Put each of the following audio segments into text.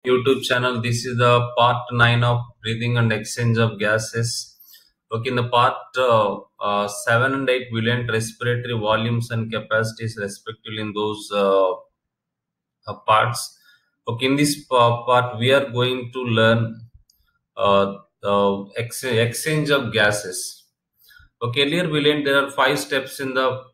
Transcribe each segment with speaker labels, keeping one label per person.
Speaker 1: YouTube channel. This is the part 9 of breathing and exchange of gases. Okay, in the part 7 and 8, we learned respiratory volumes and capacities respectively in those parts. Okay, in this part, we are going to learn exchange of gases. Okay, earlier we learned there are 5 steps in the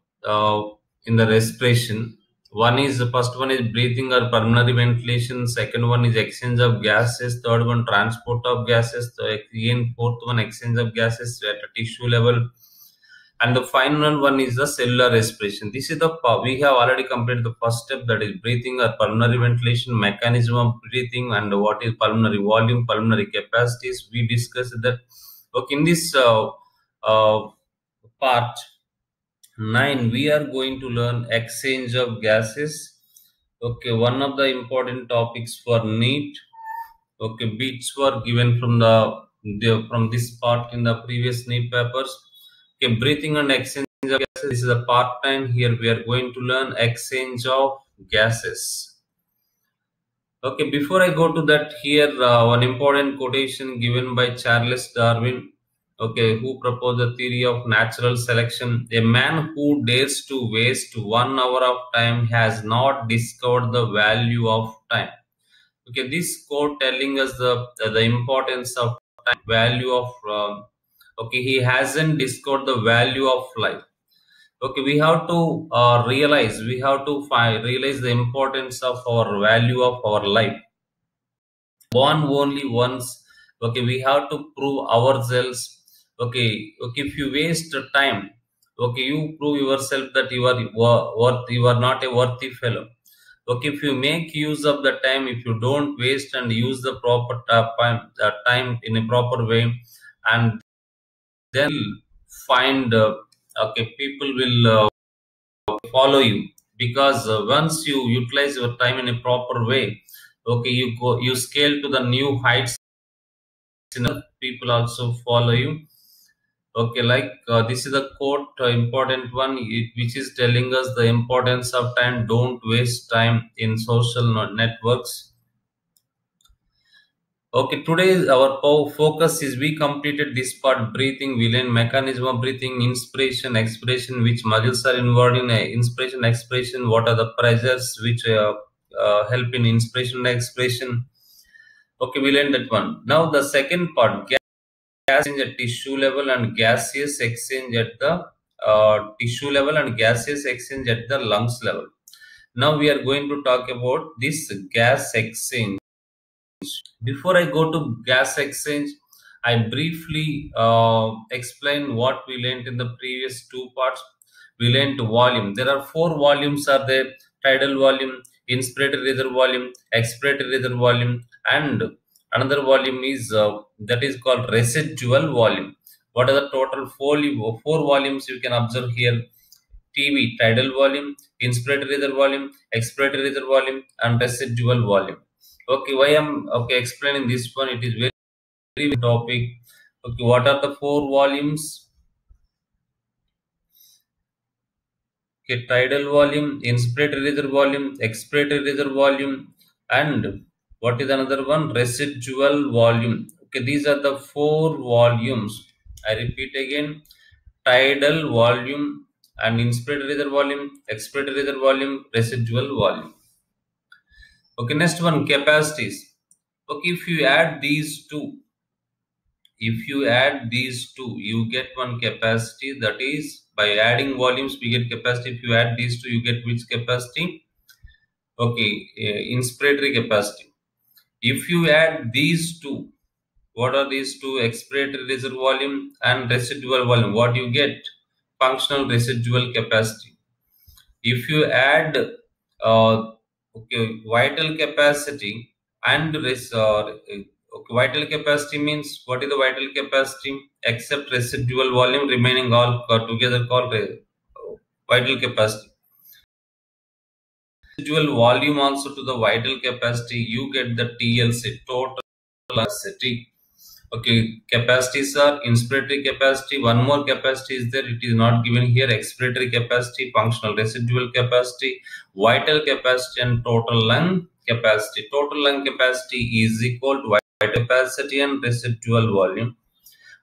Speaker 1: respiration. One is the first one is breathing or pulmonary ventilation. Second one is exchange of gases. Third one transport of gases. Again, fourth one exchange of gases at a tissue level. And the final one is the cellular respiration. This is the we have already completed the first step, that is breathing or pulmonary ventilation, mechanism of breathing, and what is pulmonary volume, pulmonary capacities. We discussed that. Okay, in this part 9, we are going to learn exchange of gases. Okay, one of the important topics for NEET. Okay, beats were given from from this part in the previous NEET papers. Okay, breathing and exchange of gases. This is a part 9. Here we are going to learn exchange of gases. Okay, before I go to that, here one important quotation given by Charles Darwin, okay, who proposed the theory of natural selection. A man who dares to waste 1 hour of time has not discovered the value of time. Okay, this quote telling us the importance of time, value of okay, he hasn't discovered the value of life. Okay, we have to realize, realize the importance of our value of our life. Born only once. Okay, we have to prove ourselves. Okay, if you waste time, okay, you prove yourself that you are you are not a worthy fellow. Okay, if you make use of the time, if you don't waste and use the proper time in a proper way, and then find okay, people will follow you, because once you utilize your time in a proper way, okay, you scale to the new heights. People also follow you. Okay, like this is a quote, important one, which is telling us the importance of time. Don't waste time in social networks. Okay, today our focus is, we completed this part breathing. We learned mechanism of breathing, inspiration, expiration, which muscles are involved in inspiration, expiration, what are the pressures which help in inspiration and expiration. Okay, we learned that one. Now the second part, gas exchange at tissue level and gaseous exchange at the tissue level and gaseous exchange at the lungs level. Now we are going to talk about this gas exchange. Before I go to gas exchange, I briefly explain what we learned in the previous 2 parts. We learned volume. There are 4 volumes are there: tidal volume, inspiratory reservoir volume, expiratory reservoir volume, and another volume is that is called residual volume. What are the total 4 volumes you can observe here? TV, tidal volume, inspiratory reservoir volume, expiratory reservoir volume, and residual volume. Okay, why I'm okay explaining this one? It is very topic. Okay, what are the 4 volumes? Okay, tidal volume, inspiratory reservoir volume, expiratory reservoir volume, and what is another one? Residual volume. Okay, these are the 4 volumes. I repeat again: tidal volume and inspiratory reservoir volume, expiratory reservoir volume, residual volume. Okay, next one, capacities. Okay, if you add these two, you get one capacity. That is, by adding volumes we get capacity. If you add these two, you get which capacity? Okay, inspiratory capacity. If you add these two, what are these two? Expiratory reservoir volume and residual volume. What you get? Functional residual capacity. If you add okay, vital capacity and okay, vital capacity means, what is the vital capacity? Except residual volume, remaining all together called vital capacity. Residual volume also to the vital capacity, you get the TLC, total capacity. Okay, capacities are inspiratory capacity. One more capacity is there. It is not given here. Expiratory capacity, functional residual capacity, vital capacity, and total lung capacity. Total lung capacity is equal to vital capacity and residual volume.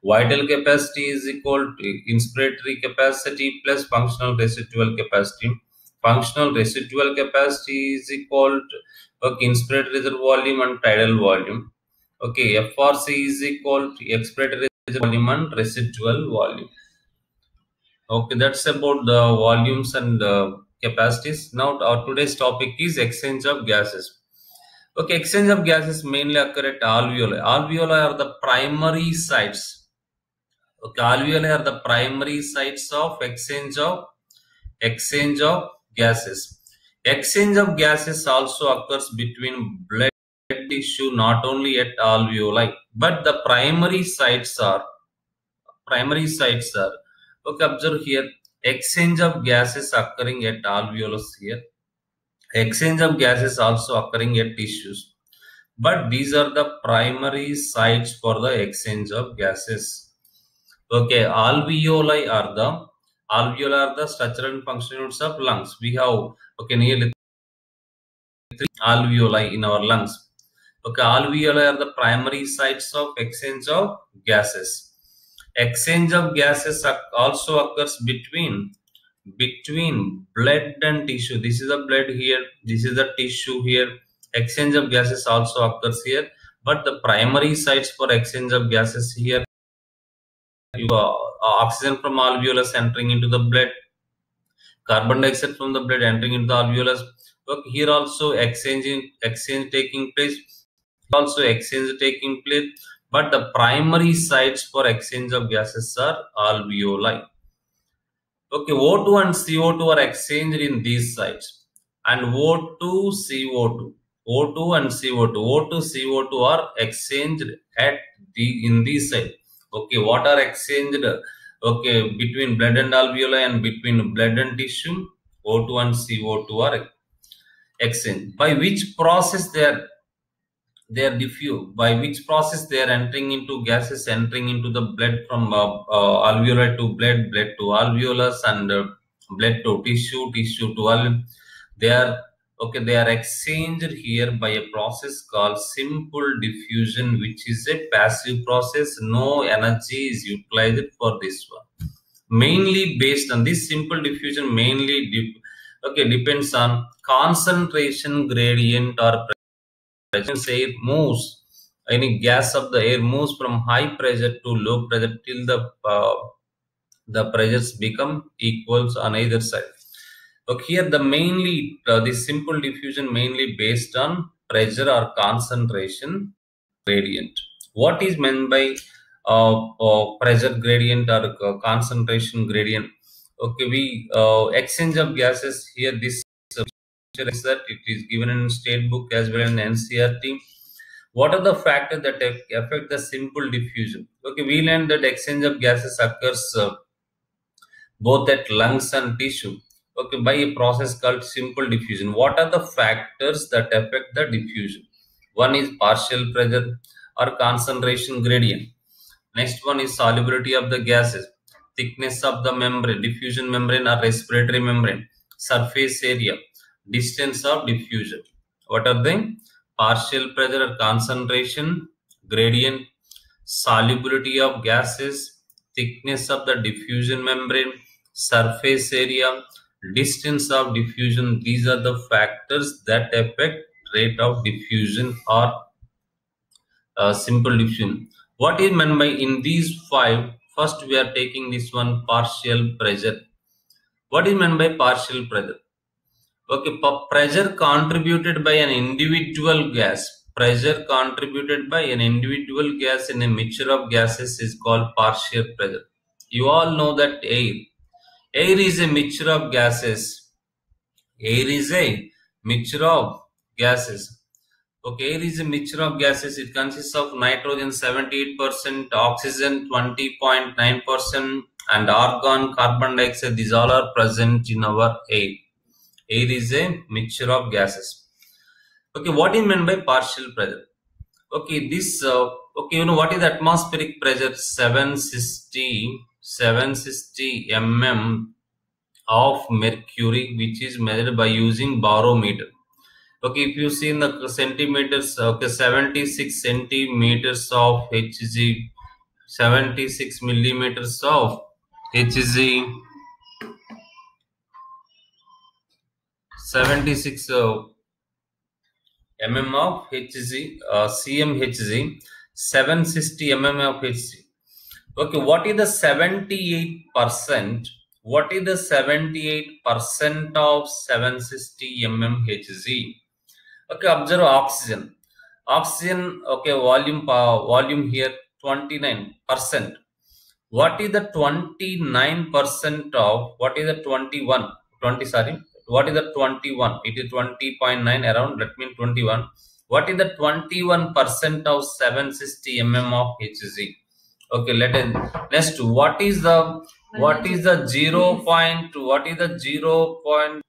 Speaker 1: Vital capacity is equal to inspiratory capacity plus functional residual capacity. Functional residual capacity is equal to inspiratory reservoir volume and tidal volume. Okay, FRC is equal to expiratory reservoir volume and residual volume. Okay, that's about the volumes and capacities. Now, our today's topic is exchange of gases. Okay, exchange of gases mainly occur at alveoli. Alveoli are the primary sites. Okay, alveoli are the primary sites of exchange of gases. Exchange of gases also occurs between blood tissue, not only at alveoli, but the primary sites are okay. Observe here, exchange of gases occurring at alveolus here. Exchange of gases also occurring at tissues, but these are the primary sites for the exchange of gases. Okay, alveoli are the structural and functional units of lungs. We have nearly 3 alveoli in our lungs. Okay, alveoli are the primary sites of exchange of gases. Exchange of gases also occurs between blood and tissue. This is the blood here. This is the tissue here. Exchange of gases also occurs here, but the primary sites for exchange of gases here, oxygen from alveolus entering into the blood, carbon dioxide from the blood entering into the alveolus. Look, here also exchange taking place. Also exchange taking place, but the primary sites for exchange of gases are alveoli. Okay, O2 and CO2 are exchanged in these sites, and O2, CO2, O2 and CO2, O2, CO2 are exchanged in these sites. Okay, what are exchanged? Okay, between blood and alveoli and between blood and tissue, O2 and CO2 are exchanged. By which process they are diffused? By which process they are entering into gases, entering into the blood from alveoli to blood, blood to alveolus, and blood to tissue, tissue to alveolus. They are exchanged here by a process called simple diffusion, which is a passive process. No energy is utilized for this one. Mainly based on this simple diffusion, depends on concentration gradient or air moves. Any gas of the air moves from high pressure to low pressure till the pressures become equals on either side. Okay, here this simple diffusion mainly based on pressure or concentration gradient. What is meant by pressure gradient or concentration gradient? Okay, we exchange of gases here. This is that it is given in state book as well in NCERT. What are the factors that affect the simple diffusion? Okay, we learned that exchange of gases occurs both at lungs and tissue. Okay, by a process called simple diffusion. What are the factors that affect the diffusion? One is partial pressure or concentration gradient. Next one is solubility of the gases, thickness of the membrane, diffusion membrane or respiratory membrane, surface area, distance of diffusion. What are they? Partial pressure or concentration gradient, solubility of gases, thickness of the diffusion membrane, surface area, distance of diffusion. These are the factors that affect rate of diffusion or simple diffusion. What is meant by in these five? First, we are taking this one, partial pressure. What is meant by partial pressure? Okay, pressure contributed by an individual gas. Pressure contributed by an individual gas in a mixture of gases is called partial pressure. You all know that air is a mixture of gases. Air is a mixture of gases. Okay, air is a mixture of gases. It consists of nitrogen 78%, oxygen 20.9%, and argon, carbon dioxide. These all are present in our air. Air is a mixture of gases. Okay, what is meant by partial pressure? Okay, this Okay, you know what is atmospheric pressure? 760 mm of mercury, which is measured by using barometer. Okay, if you see in the centimeters, okay, 76 centimeters of Hg, 76 millimeters of Hg, 76 mm of Hg, cm Hg, 760 mm of Hg. Okay, what is the 78%? What is the 78% of 760 mm Hg? Okay, observe oxygen. Oxygen, okay, volume here 29%. What is the 29% of what is the 21? 20, sorry. What is the 21? It is 20.9 around, that means 21. What is the 21% of 760 mm of Hg? Okay, let us next. What is the 0 point? What is the 0 point?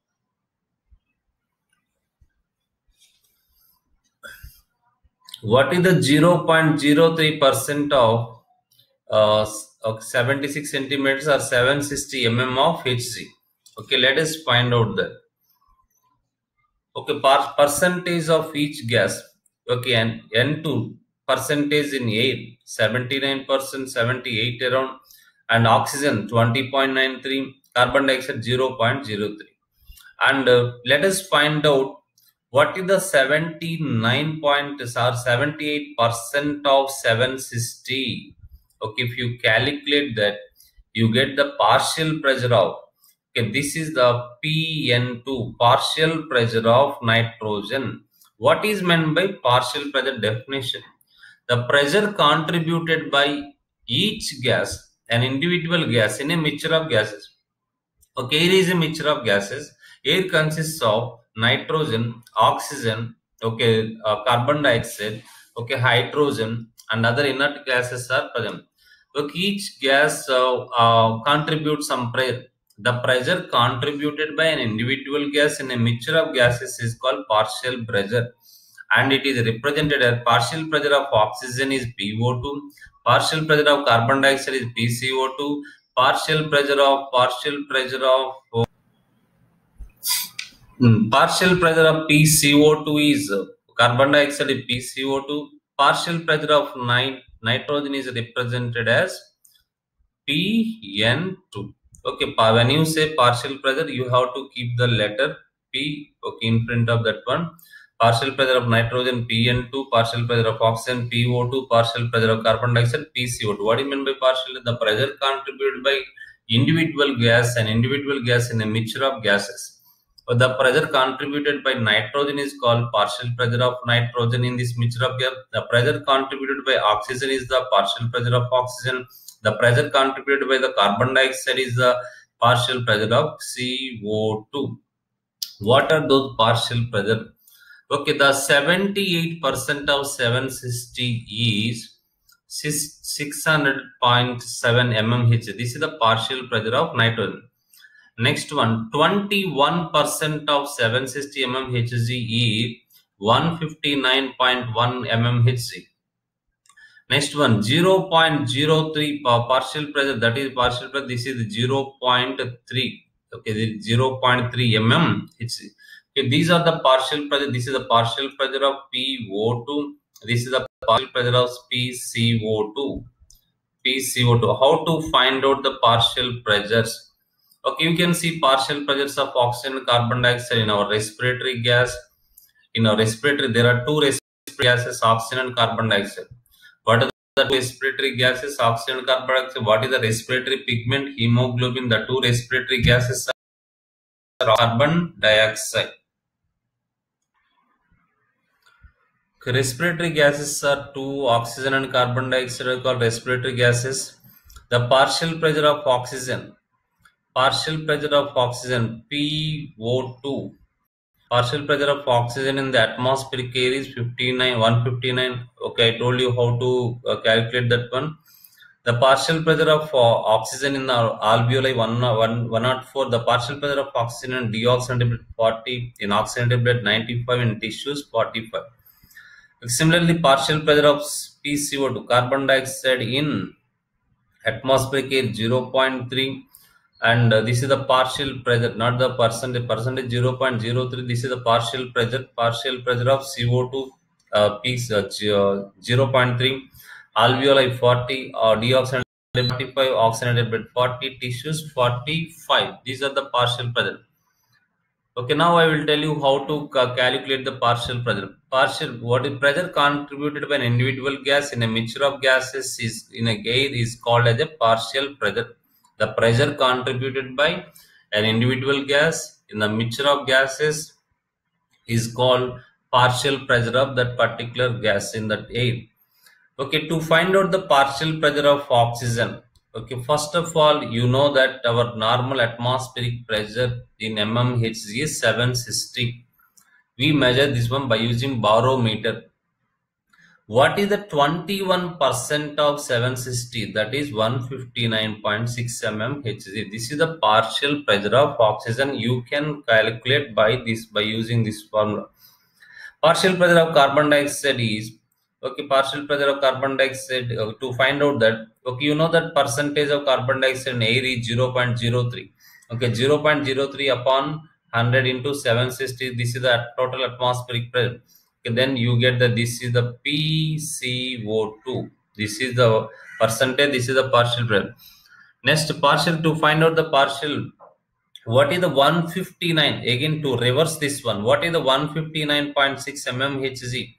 Speaker 1: What is the 0.03% of 76 centimeters or 760 mm of Hg? Okay, let us find out that. Okay, percentage of each gas. Okay, and N2 percentage in air 79%, 78 around, and oxygen 20.93, carbon dioxide 0.03. And let us find out what is the 79 point or 78% of 760. Okay, if you calculate that, you get the partial pressure of, okay, this is the PN2, partial pressure of nitrogen. What is meant by partial pressure definition? The pressure contributed by each gas, an individual gas in a mixture of gases. Okay, air is a mixture of gases. Air consists of nitrogen, oxygen, okay, carbon dioxide, okay, hydrogen, and other inert gases are present. Okay, each gas contributes some pressure. The pressure contributed by an individual gas in a mixture of gases is called partial pressure, and it is represented as partial pressure of oxygen is PO2, partial pressure of carbon dioxide is PCO2, partial pressure of partial pressure of PCO2 is carbon dioxide is PCO2. Partial pressure of nitrogen is represented as PN2. Okay, when you say partial pressure, you have to keep the letter P, okay, in front of that one. Partial pressure of nitrogen PN2, partial pressure of oxygen PO2, partial pressure of carbon dioxide PCO2. What do you mean by partial? The pressure contributed by individual gas and individual gas in a mixture of gases. The pressure contributed by nitrogen is called partial pressure of nitrogen in this mixture of gas. The pressure contributed by oxygen is the partial pressure of oxygen. The pressure contributed by the carbon dioxide is the partial pressure of CO2. What are those partial pressure? Okay, the 78% of 760 is 600.7 mmHg. This is the partial pressure of nitrogen. Next one, 21% of 760 mmHg is 159.1 mmHg. Next one, 0.03 partial pressure, that is partial pressure, this is 0.3. Okay, this is 0.3 mmHg. Okay, these are the partial pressure. This is the partial pressure of PO2. This is the partial pressure of PCO2. How to find out the partial pressures? Okay, you can see partial pressures of oxygen and carbon dioxide in our respiratory gas. In our respiratory, there are two respiratory gases, oxygen and carbon dioxide. What are the two respiratory gases, oxygen and carbon dioxide? What is the respiratory pigment? Hemoglobin. The two respiratory gases are carbon dioxide. Respiratory gases are two, oxygen and carbon dioxide are called respiratory gases. The partial pressure of oxygen, PO2, partial pressure of oxygen in the atmospheric air is 159. Okay, I told you how to calculate that one. The partial pressure of oxygen in the alveoli 104. The partial pressure of oxygen in deoxygenated blood 40, in oxygenated blood 95, in tissues 45. Similarly, partial pressure of PCO2, carbon dioxide in atmospheric air 0.3, and this is the partial pressure, not the percentage 0.03. This is the partial pressure of CO2 piece 0.3, alveoli 40, or deoxygenated 45, oxygenated bed 40, tissues 45. These are the partial pressure. Okay, now I will tell you how to calculate the partial pressure. What is pressure contributed by an individual gas in a mixture of gases is in a air is called as a partial pressure. The pressure contributed by an individual gas in a mixture of gases is called partial pressure of that particular gas in that air. Okay, to find out the partial pressure of oxygen. Okay, first of all, you know that our normal atmospheric pressure in mmHg is 760. We measure this one by using barometer. What is the 21% of 760? That is 159.6 mmHg. This is the partial pressure of oxygen. You can calculate by using this formula. Partial pressure of carbon dioxide is, okay, partial pressure of carbon dioxide, to find out that, okay, you know that percentage of carbon dioxide in air is 0.03. Okay, 0.03 upon 100 into 760, this is the total atmospheric pressure. Okay, then you get that this is the PCO2. This is the percentage, this is the partial pressure. Next, partial, to find out the partial, what is the 159? Again, to reverse this one, what is the 159.6 mmHg?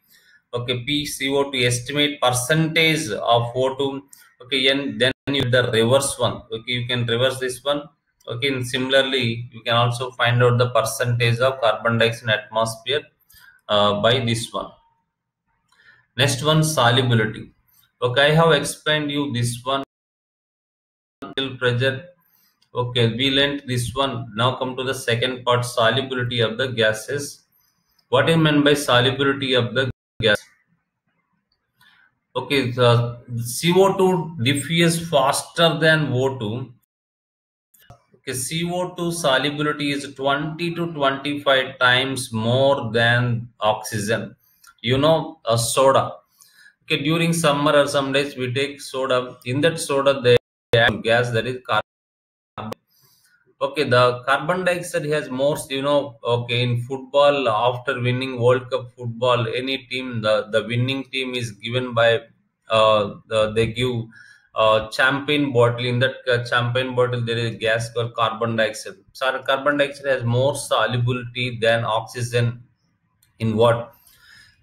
Speaker 1: Okay, PCO2, estimate percentage of O2. Okay, and then you the reverse one. Okay, you can reverse this one. Okay, and similarly, you can also find out the percentage of carbon dioxide in atmosphere by this one. Next one, solubility. Okay, I have explained you this one, pressure. Okay, we learned this one. Now come to the second part, solubility of the gases. What is meant by solubility of the gas? Okay, the CO2 diffuses faster than O2. Okay, CO2 solubility is 20 to 25 times more than oxygen. You know, a soda. Okay, during summer or some days we take soda. In that soda, they add gas, that is carbon. Okay, the carbon dioxide has more, you know, okay, in football, after winning World Cup football, any team, the winning team is given by, they give champagne bottle. In that champagne bottle, there is gas called carbon dioxide. So carbon dioxide has more solubility than oxygen in what?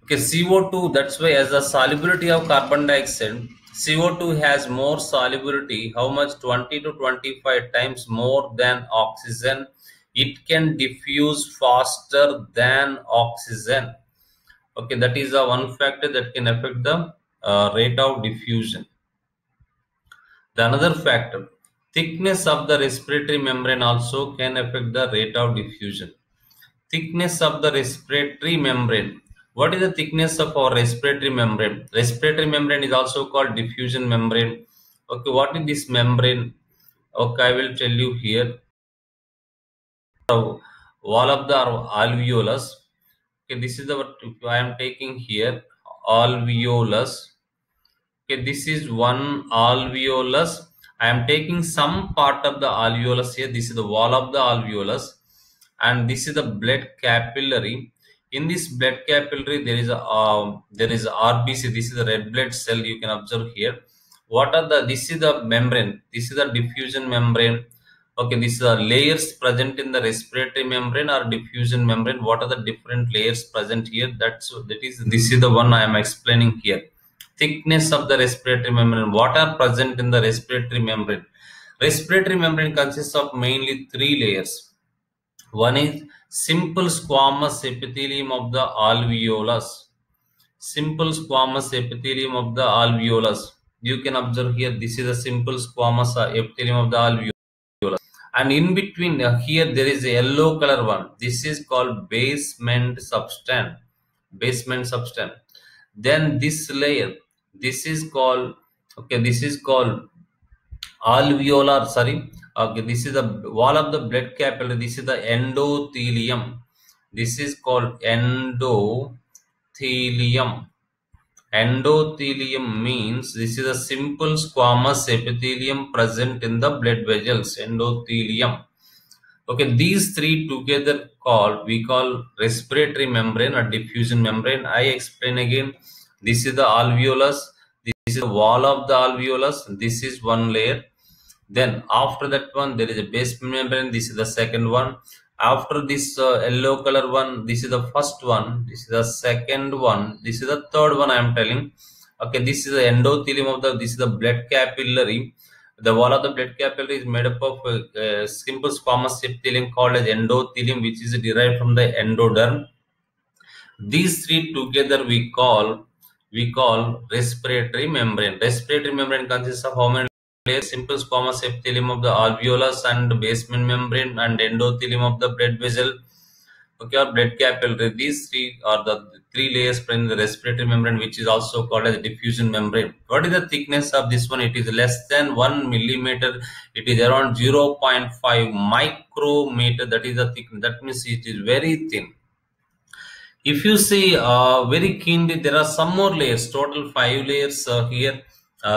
Speaker 1: Okay, CO2, that's why as the solubility of carbon dioxide, CO2 has more solubility. How much? 20 to 25 times more than oxygen. It can diffuse faster than oxygen. Okay, that is the one factor that can affect the rate of diffusion. The another factor, thickness of the respiratory membrane also can affect the rate of diffusion. Thickness of the respiratory membrane. What is the thickness of our respiratory membrane? Respiratory membrane is also called diffusion membrane. Okay, what is this membrane? Okay, I will tell you here. Wall of the alveolus. Okay, this is the what I am taking here. Alveolus. Okay, this is one alveolus. I am taking some part of the alveolus here. This is the wall of the alveolus, and this is the blood capillary. In this blood capillary, there is a RBC. This is the red blood cell. You can observe here. What are the? This is the membrane. This is the diffusion membrane. Okay, these are layers present in the respiratory membrane or diffusion membrane. What are the different layers present here? This is the one I am explaining here. Thickness of the respiratory membrane. What are present in the respiratory membrane? Respiratory membrane consists of mainly three layers. One is simple squamous epithelium of the alveolus. Simple squamous epithelium of the alveolus. You can observe here, this is a simple squamous epithelium of the alveolus. And in between here, there is a yellow color one. This is called basement substance. Basement substance. Then this layer, this is called, okay, this is called alveolar, sorry. Okay, this is the wall of the blood capillary. This is the endothelium. This is called endothelium. Endothelium means this is a simple squamous epithelium present in the blood vessels. Endothelium. Okay, these three together we call respiratory membrane or diffusion membrane. I explain again. This is the alveolus. This is the wall of the alveolus. This is one layer. Then after that one, there is a basement membrane. This is the second one. After this yellow color one, this is the first one. This is the second one. This is the third one I am telling. Okay, this is the endothelium of the. This is the blood capillary. The wall of the blood capillary is made up of simple squamous epithelium called as endothelium, which is derived from the endoderm. These three together we call respiratory membrane. Respiratory membrane consists of how many layers? Simple squamous epithelium of the alveolus and basement membrane and endothelium of the blood vessel. Okay, or blood capillary. These three are the three layers in the respiratory membrane, which is also called as diffusion membrane. What is the thickness of this one? It is less than 1 millimeter. It is around 0.5 micrometer. That is the thickness. That means it is very thin. If you see very keenly, there are some more layers. Total 5 layers here.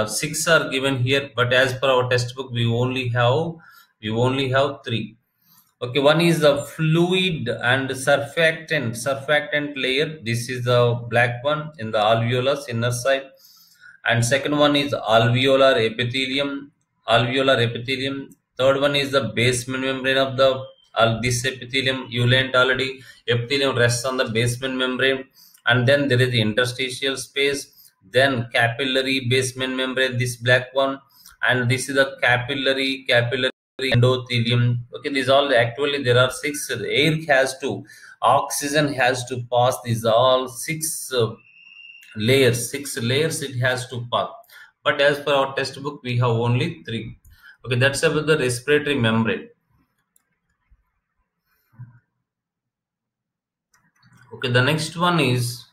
Speaker 1: 6 are given here, but as per our textbook, we only have 3. Okay, one is the fluid and surfactant layer. This is the black one in the alveolus inner side, and second one is alveolar epithelium. Third one is the basement membrane of the this epithelium. You learned already, epithelium rests on the basement membrane, and then there is the interstitial space, then capillary basement membrane, this black one, and this is the capillary endothelium. Okay, these all actually there are 6. Air has to, oxygen has to pass these all 6 layers it has to pass, but as per our textbook we have only 3. Okay, that's about the respiratory membrane. Okay, the next one is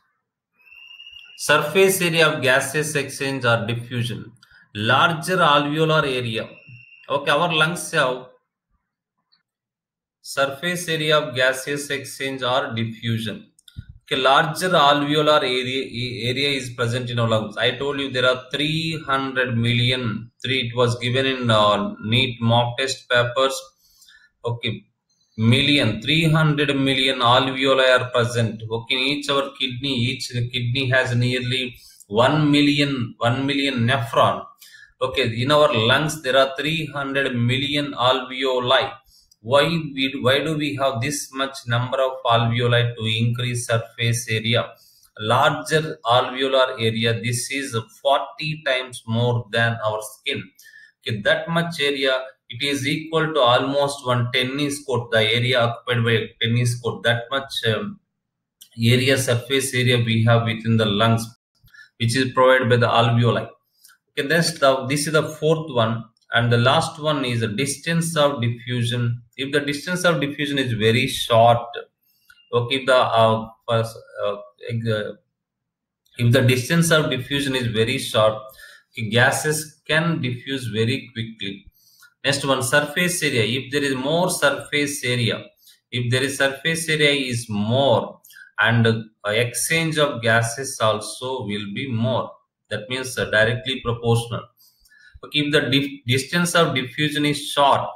Speaker 1: surface area of gaseous exchange or diffusion. Larger alveolar area. Okay, our lungs have surface area of gaseous exchange or diffusion. Okay, larger alveolar area is present in our lungs. I told you there are 300 million. It was given in NEET mock test papers. Okay, 300 million alveoli are present. Okay, in each kidney has nearly 1 million nephron. Okay, in our lungs there are 300 million alveoli. Why do we have this much number of alveoli? To increase surface area, larger alveolar area. This is 40 times more than our skin. Okay, that much area, it is equal to almost one tennis court, the area occupied by a tennis court. That much surface area we have within the lungs, which is provided by the alveoli. Okay, this is the fourth one, and the last one is the distance of diffusion. If the distance of diffusion is very short, okay, if the distance of diffusion is very short, gases can diffuse very quickly. Next one, surface area. If there is more surface area, is more, and exchange of gases also will be more. That means directly proportional. Okay, if the distance of diffusion is short,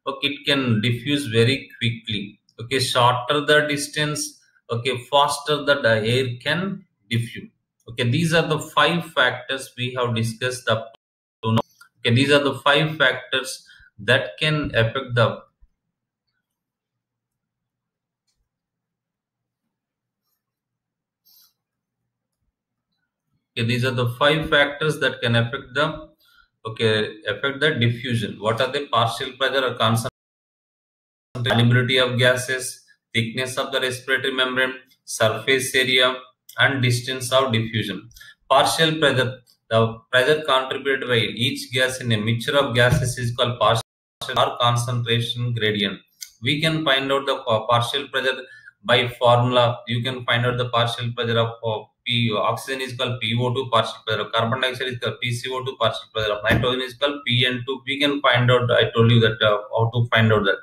Speaker 1: okay, it can diffuse very quickly. Okay, shorter the distance, okay, faster the air can diffuse. Okay, these are the 5 factors we have discussed up to now. Okay, these are the 5 factors that can affect the these are the 5 factors that can affect the diffusion. What are the? Partial pressure or concentration, solubility of gases, thickness of the respiratory membrane, surface area, and distance of diffusion. Partial pressure, the pressure contributed by each gas in a mixture of gases is called partial or concentration gradient. We can find out the partial pressure by formula. You can find out the partial pressure of oxygen is called PO2 partial pressure, carbon dioxide is called PCO2 partial pressure, of nitrogen is called PN2. We can find out, I told you that how to find out that.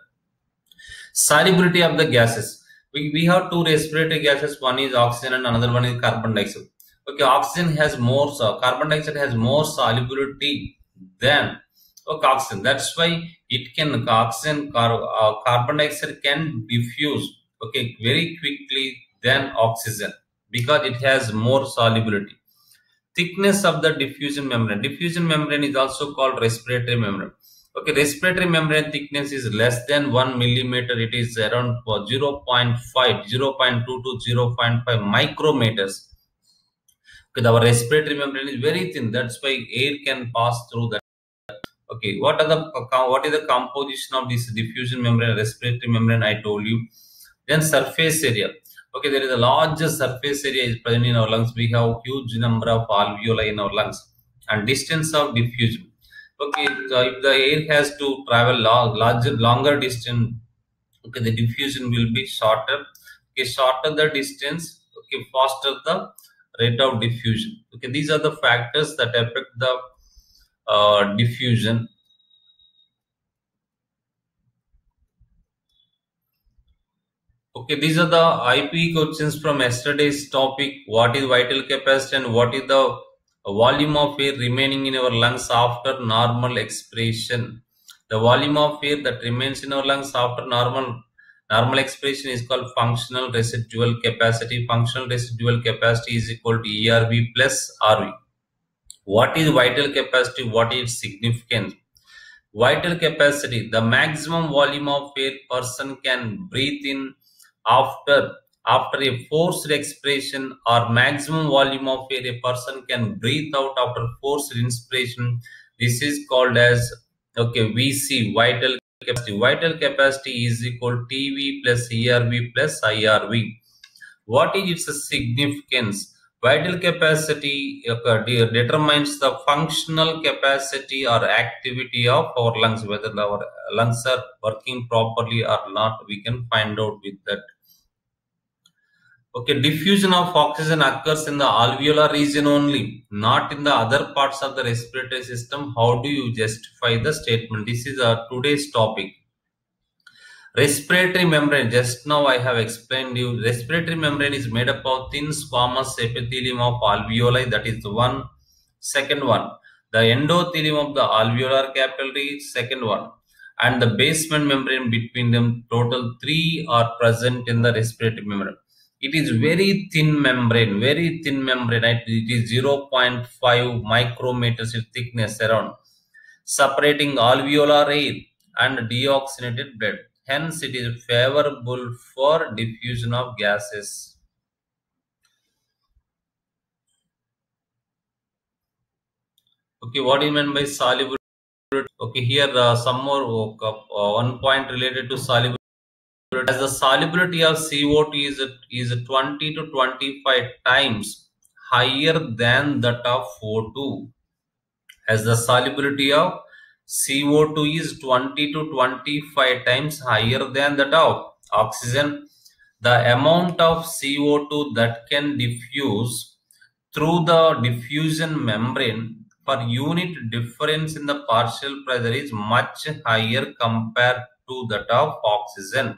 Speaker 1: Solubility of the gases. We have 2 respiratory gases, one is oxygen and another one is carbon dioxide. Okay, oxygen has more, carbon dioxide has more solubility than oxygen. That's why it can carbon dioxide can diffuse very quickly than oxygen because it has more solubility. Thickness of the diffusion membrane. Diffusion membrane is also called respiratory membrane. Okay, respiratory membrane thickness is less than 1 millimeter. It is around 0.5, 0.2 to 0.5 micrometers. Okay, our respiratory membrane is very thin. That's why air can pass through that. Okay, what is the composition of this diffusion membrane, respiratory membrane? I told you. Then surface area. Okay, there is a large surface area is present in our lungs. We have huge number of alveoli in our lungs, and distance of diffusion. Okay, so if the air has to travel longer distance, okay, the diffusion will be shorter. Okay, shorter the distance, okay, faster the rate of diffusion. Okay, these are the factors that affect the diffusion. Okay, these are the IP questions from yesterday's topic. What is vital capacity and what is the volume of air remaining in our lungs after normal expiration? The volume of air that remains in our lungs after normal expiration is called functional residual capacity. Functional residual capacity is equal to ERV plus RV. What is vital capacity? What is significance? Vital capacity, the maximum volume of air person can breathe in after a forced expiration, or maximum volume of air a person can breathe out after forced inspiration. This is called as VC, vital capacity. Vital capacity is equal to TV plus ERV plus IRV. What is its significance? Vital capacity determines the functional capacity or activity of our lungs, whether our lungs are working properly or not. We can find out with that. Okay, diffusion of oxygen occurs in the alveolar region only, not in the other parts of the respiratory system. How do you justify the statement? This is today's topic. Respiratory membrane, just now I have explained you. Respiratory membrane is made up of thin squamous epithelium of alveoli, that is the one. Second one, the endothelium of the alveolar capillary, second one, and the basement membrane between them. Total 3 are present in the respiratory membrane. It is very thin membrane, right? It is 0.5 micrometers in thickness around, separating alveolar air and deoxygenated blood. Hence, it is favorable for diffusion of gases. Okay, what do you mean by solubility? Okay, here some more one point related to solubility. As the solubility of CO2 is 20 to 25 times higher than that of O2. As the solubility of CO2 is 20 to 25 times higher than that of oxygen, the amount of CO2 that can diffuse through the diffusion membrane per unit difference in the partial pressure is much higher compared to that of oxygen.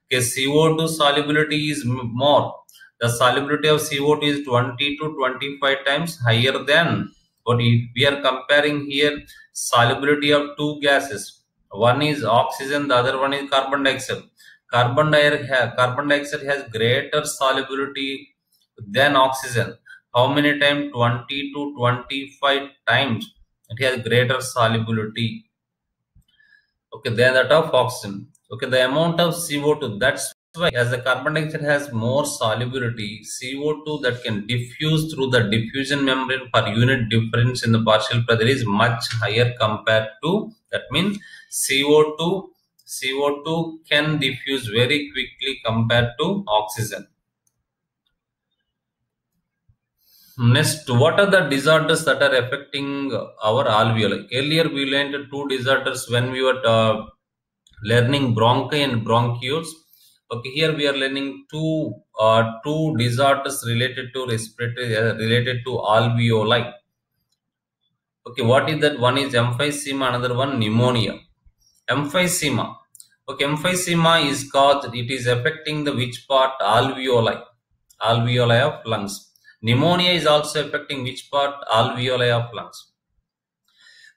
Speaker 1: Okay, CO2 solubility is more. The solubility of CO2 is 20 to 25 times higher than what we are comparing here. Solubility of two gases. One is oxygen, the other one is carbon dioxide. Carbon dioxide has greater solubility than oxygen. How many times? 20 to 25 times. It has greater solubility. Okay, then that of oxygen. Okay, the amount of CO2, that's why as the carbon dioxide has more solubility, CO2 that can diffuse through the diffusion membrane per unit difference in the partial pressure is much higher compared to, that means CO2 can diffuse very quickly compared to oxygen. Next, what are the disorders that are affecting our alveoli? Earlier we learned two disorders when we were learning bronchi and bronchioles. Okay, here we are learning two disorders related to respiratory, related to alveoli. Okay, what is that? One is emphysema, another one pneumonia. Emphysema. Okay, emphysema is caused, it is affecting the which part? Alveoli of lungs. Pneumonia is also affecting which part? Alveoli of lungs.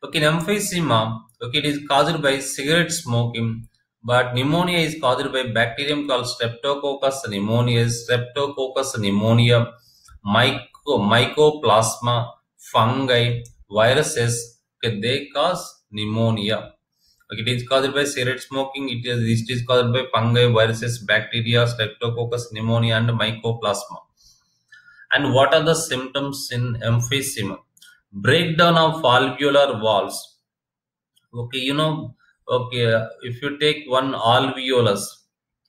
Speaker 1: Okay, emphysema, okay, it is caused by cigarette smoking, but pneumonia is caused by bacterium called Streptococcus pneumoniae, Streptococcus pneumonia, mycoplasma, fungi, viruses, okay, they cause pneumonia. Okay, it is caused by cigarette smoking, it is caused by fungi, viruses, bacteria, Streptococcus pneumonia, and mycoplasma. And what are the symptoms in emphysema? Breakdown of alveolar walls. Okay, okay, if you take one alveolus,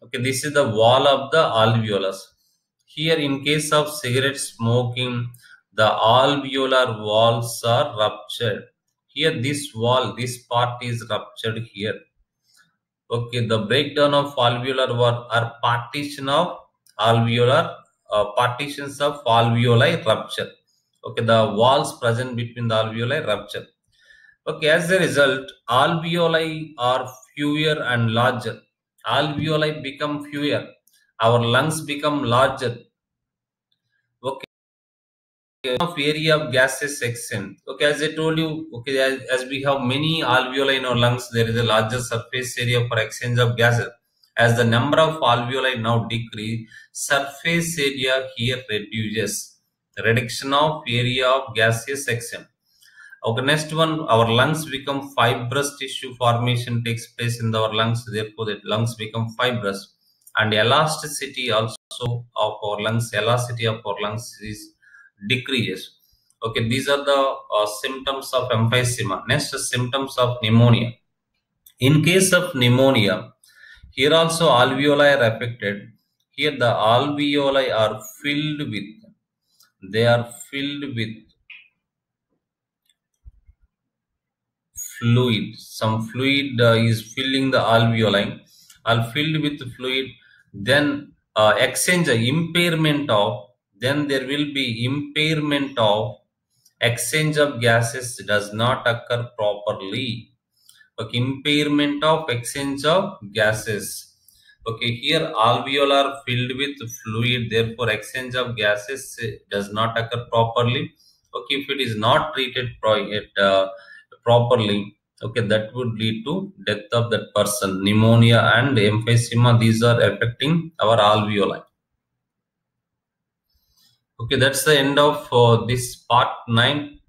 Speaker 1: okay, this is the wall of the alveolus. Here, in case of cigarette smoking, the alveolar walls are ruptured. Here, this wall, this part is ruptured here. Okay, the breakdown of alveolar wall are partitions of alveoli rupture. Okay, the walls present between the alveoli rupture. Okay, as a result, alveoli are fewer and larger. Alveoli become fewer. Our lungs become larger. Okay, of area of gases extend. Okay, as I told you, okay, as we have many alveoli in our lungs, there is a larger surface area for exchange of gases. As the number of alveoli now decrease, surface area here reduces. The reduction of area of gaseous exchange. Okay, next one, our lungs become fibrous tissue formation takes place in our lungs. Therefore, the lungs become fibrous, and elasticity also of our lungs, elasticity of our lungs is decreases. Okay, these are the symptoms of emphysema. Next, symptoms of pneumonia. In case of pneumonia, here also alveoli are affected. Here the alveoli are filled with, they are filled with fluid. Some fluid is filling the alveoli, are filled with fluid. Then exchange impairment of, then there will be impairment of exchange of gases does not occur properly. Okay, impairment of exchange of gases. Okay, here alveolar filled with fluid, therefore exchange of gases does not occur properly. Okay, if it is not treated properly, okay, that would lead to death of that person. Pneumonia and emphysema, these are affecting our alveoli. Okay, that's the end of this part 9.